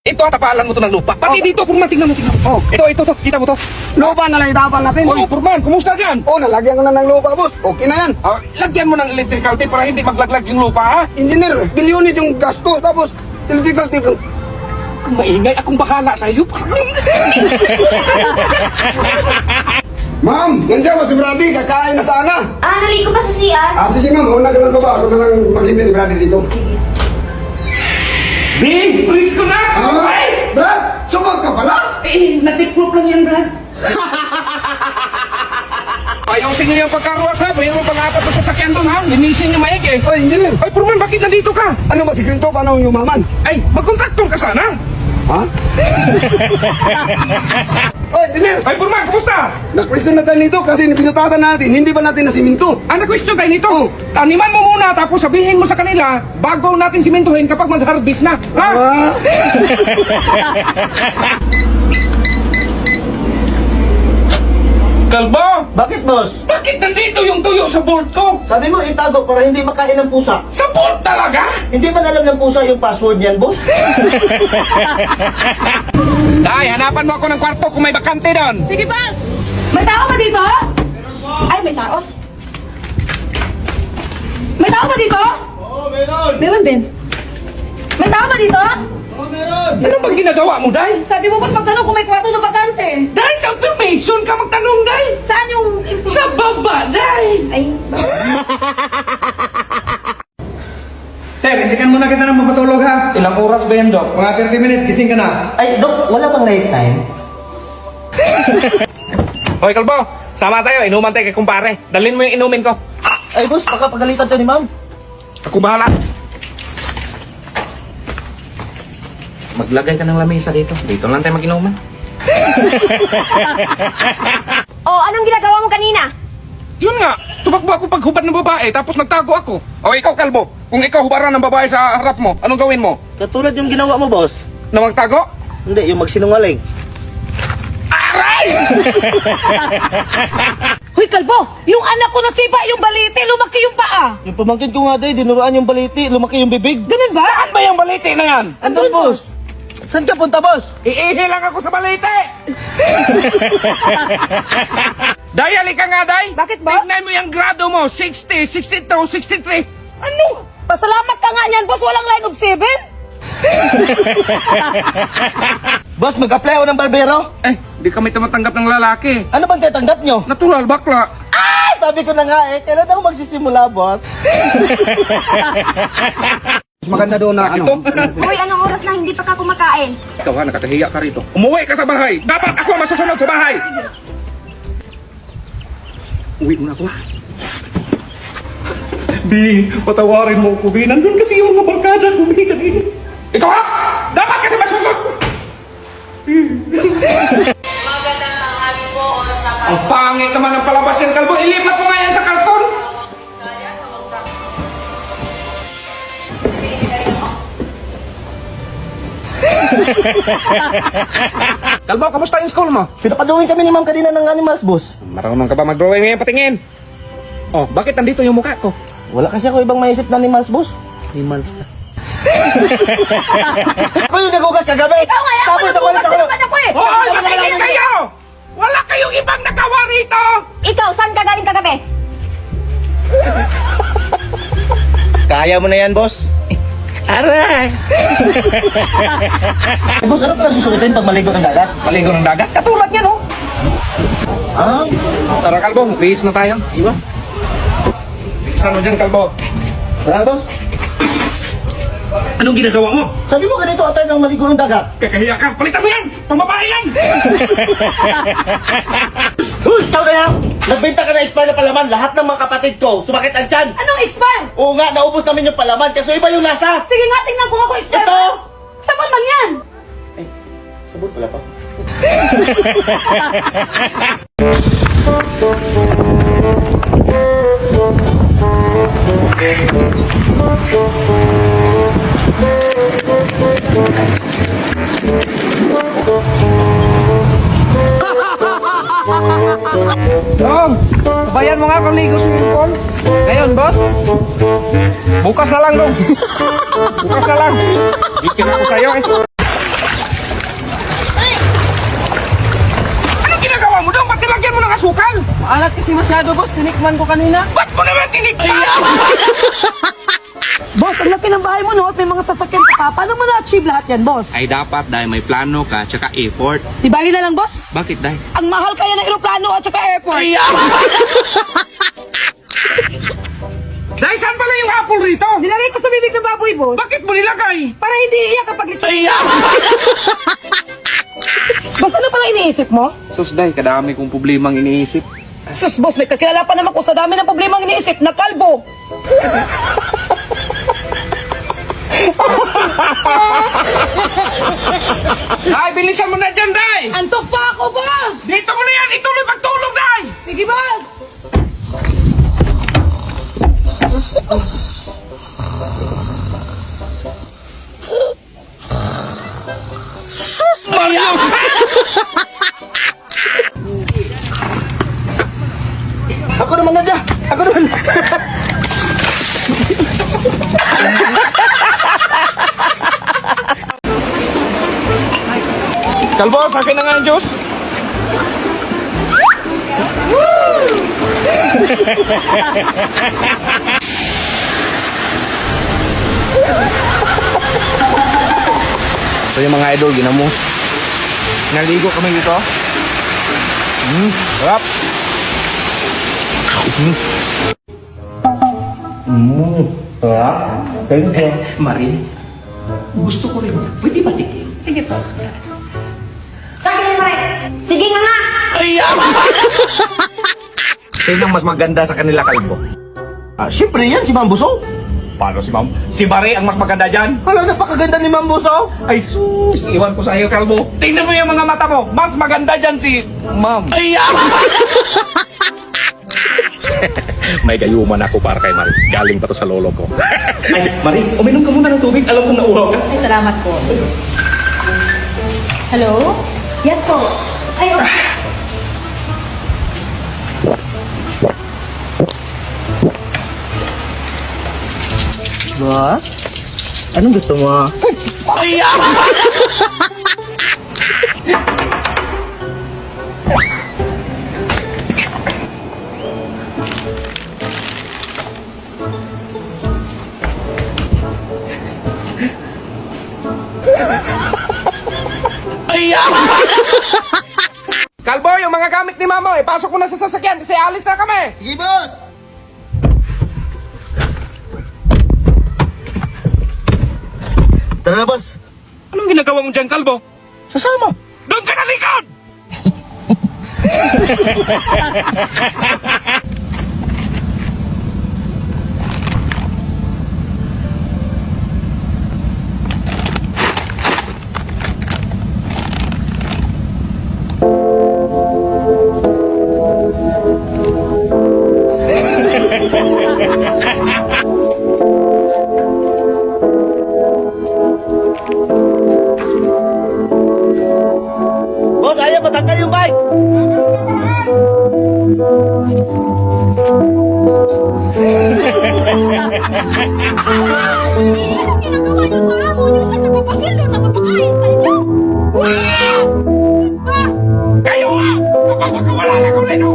Ito ang tapalan mo to ng lupa. Pati dito, Purman, tingnan mo. Oh. Ito, kita mo to. Lupa na lang itapal natin. Oy, Purman, kumusta dyan? Oh, nalagyan ko na ng lupa, boss. Okay na yan. Lagyan mo ng electrical tape para hindi maglaglag yung lupa, ha? Engineer, bilyonit yung gas ko. Tapos, electrical tape. Kung maingay, akong bahala sa iyo. Ma'am, nandiyan ba si Brady? Kakain na sana. Naligo ba sa CR? Sige ma'am, una ka lang baba. Ako na lang maghintay ni Brady dito. Bing, please ko na! Ay! Brad, sumag ka pala? Nag-deprove lang yan, Brad. Ayusin niyo yung pagkaruwas, ha? Mayroon pang-apat na sasakyan doon, ha? Linisin niyo maigi. Oy, engineer. Ay, Purman, bakit nandito ka? Ano ba si Quinto? Paano yung maman? Ay, mag-contractor ka sana. Ha? Oy, engineer. Ay, Purman, kumusta? Na-question na tayo nito kasi pinutasan natin. Hindi ba natin nasiminto? Na-question tayo nito. Oh. Taniman mo muna, tapos sabihin mo sa kanila, bago natin simentuhin kapag mag-harvest na. Ha? Kalbo! Bakit, boss? Bakit nandito yung tuyo sa board ko? Sabi mo itago para hindi makain ng pusa. Sa board talaga? Hindi man alam ng pusa yung password niyan, boss? Day, hanapan mo ako ng kwarto kung may bakante doon. Sige, boss! May tao ba dito? Ay, may tao. May tao ba dito? Oo, meron! Meron din. May tao ba dito? Oo, meron! Ano bang ginagawa mo, Day? Sabi mo, boss, magtanong kung may kwarto na bakante. Day, sa information ka magtanong, Day. Saan yung... Sa baba, Day. Ay, Sir, hindikan muna kita ng mapatulog ha. Ilang oras ba yan, Doc? Mga 30 minutes, gising ka na. Ay, Dok, wala bang night time? Hoy, Kalbo, sama tayo. Inuman tayo kay kumpare. Dalhin mo yung inumin ko. Ay, boss, baka pagalitan to ni ma'am. Ako bahala. Maglagay ka ng lamesa dito. Dito lang tayo mag-inuman. oh, anong ginagawa mo kanina? Yun nga, tumakbo ako paghubad ng babae, tapos nagtago ako. O ikaw, Kalbo, kung ikaw hubaran ng babae sa harap mo, anong gawin mo? Katulad yung ginawa mo, boss. Na magtago? Hindi, yung magsinungaling. Aray! Hoy, kalbo! Yung anak ko nasiba yung balite, lumaki yung paa. Yung pamangkin ko nga, day, dinuruan yung baliti, lumaki yung bibig. Ganun ba? Saan ba yung baliti na yan? Andun, boss. Saan ka punta, boss? Iihi lang ako sa baliti! Day, halika nga, Day! Bakit, boss? Tignan mo yung grado mo, 60, 62, 63. Ano? Pasalamat ka nga niyan, boss. Walang line of 7. Boss, mag-apply ako ng barbero. Eh, di kami tumatanggap ng lalaki. Ano bang tatanggap nyo? Natural, bakla. Ay, sabi ko na nga eh, kailan ako magsisimula, boss? Mas maganda doon na ano. Hoy, anong oras na hindi pa ka kumakain? Ikaw ha, nakatahiya ka rito. Umuwi ka sa bahay. Dapat ako ang masusunod sa bahay. Uwi muna ako ha. Bi, patawarin mo ko, Bi. Nandun kasi yung mga barkada ko, Bi. Kanina. Ikaw ha! Dapat kasi masusunod! Ang pangit naman ng palabas yan, Kalbo. Ilipat mo nga yan sa karton. Kalbo, kamusta yung school mo? Pinapadrawing kami ni ma'am kanina ng animals, boss. Marunong ka ba mag-drawing ngayon patingin? Oh, bakit nandito yung mukha ko? Wala kasi ako ibang maisip na animals, boss. Animals ka. Ako yung nagugas kagabi. Ikaw nga, ako nagugas din naman ako eh. Hoy, makinig kayo! Wala kayong ibang nagawa rito! Ikaw, saan ka galing kagabi? Kaya mo na yan, boss. Aray! Boss, ano pala susuotin pag maligo ng dagat? Maligo ng dagat? Katulad niya, no? Ah, Tara, Kalbo, bihis na tayo. iwas. Bihisan mo dyan, Kalbo. Tara, boss. Anong ginagawa mo? Sabi mo ganito atay ng maligo ng dagat. Kakahiya ka! Palitan mo yan! Pambabae yan! Huy, tao na yan! Nagbenta ka na expire na palaman. Lahat ng mga kapatid ko, sumakit ang tiyan. Anong expire? Oo nga, naubos namin yung palaman. Kaso iba yung lasa. Sige nga, tingnan ko ako expire. Ito! Sabon man yan. Ay, sabon pala pa. Dong, bayan mo nga kung ligo swimming pool. Ngayon, boss? Bukas na lang, Dong. Bukas na lang. Bikin ako sa'yo, eh. Maalat kasi masyado, boss. Tinikman ko kanina. Ba't ko naman tinikman? Boss, ang laki ng bahay mo, no? At may mga sasakyan ka pa. Paano mo na-achieve lahat yan, boss? Ay dapat dahil may plano ka, tsaka effort. Di bali na lang, boss? Bakit dahil? Ang mahal kaya ng aeroplano at saka airport. Dahil saan pala yung apple rito? Nilagay ko sa bibig ng baboy, boss. Bakit mo nilagay? Para hindi iyak kapag lechon. Boss, ano pala iniisip mo? Sus dahil kadami kong problemang iniisip. Sus, boss, may kakilala pa naman ko sa dami ng problemang iniisip na kalbo. Ay, bilisan mo na dyan, Day! Antok pa ako, boss! Dito mo na yan! Ituloy pagtulog, Day! Sige, boss! Marius! Ako naman na dyan. Ako naman. Kalbo, sa akin na nga ang juice. So yung mga idol, ginamos. Naligo kami dito. Sarap. Thank you. Marie, gusto ko rin. Pwede ba tikim? Sige po. Sige nga nga! Sino ang mas maganda sa kanila, Kalbo? Siyempre yan, si Ma'am Busong. Paano si Ma'am? Si Barry ang mas maganda dyan. Hala, napakaganda ni Ma'am Busong. Ay sus, iwan ko sa iyo, Kalbo. Tingnan mo yung mga mata mo. Mas maganda dyan si Ma'am. May gayuman ako para kay Marie. Galing pa to sa lolo ko. Ay, Marie, uminom ka muna ng tubig. Alam kong nauuhaw ka. Ay, salamat po. Hello? Yes po. Ay, oh. Boss? Anong gusto mo? Kalbo, yung mga gamit ni Mama, pasok mo na sa sasakyan kasi alis na kami. Sige, boss! Tara na, boss. Anong ginagawa mo dyan, Kalbo? Sasama. Doon ka na likod! Boss, ayaw matanggal yung bike. Anong ginagawa niyo sa amo niyo? Siya nagpapakilo na mapakain sa inyo. Kayo ah! Kapag magkawala na kami, no?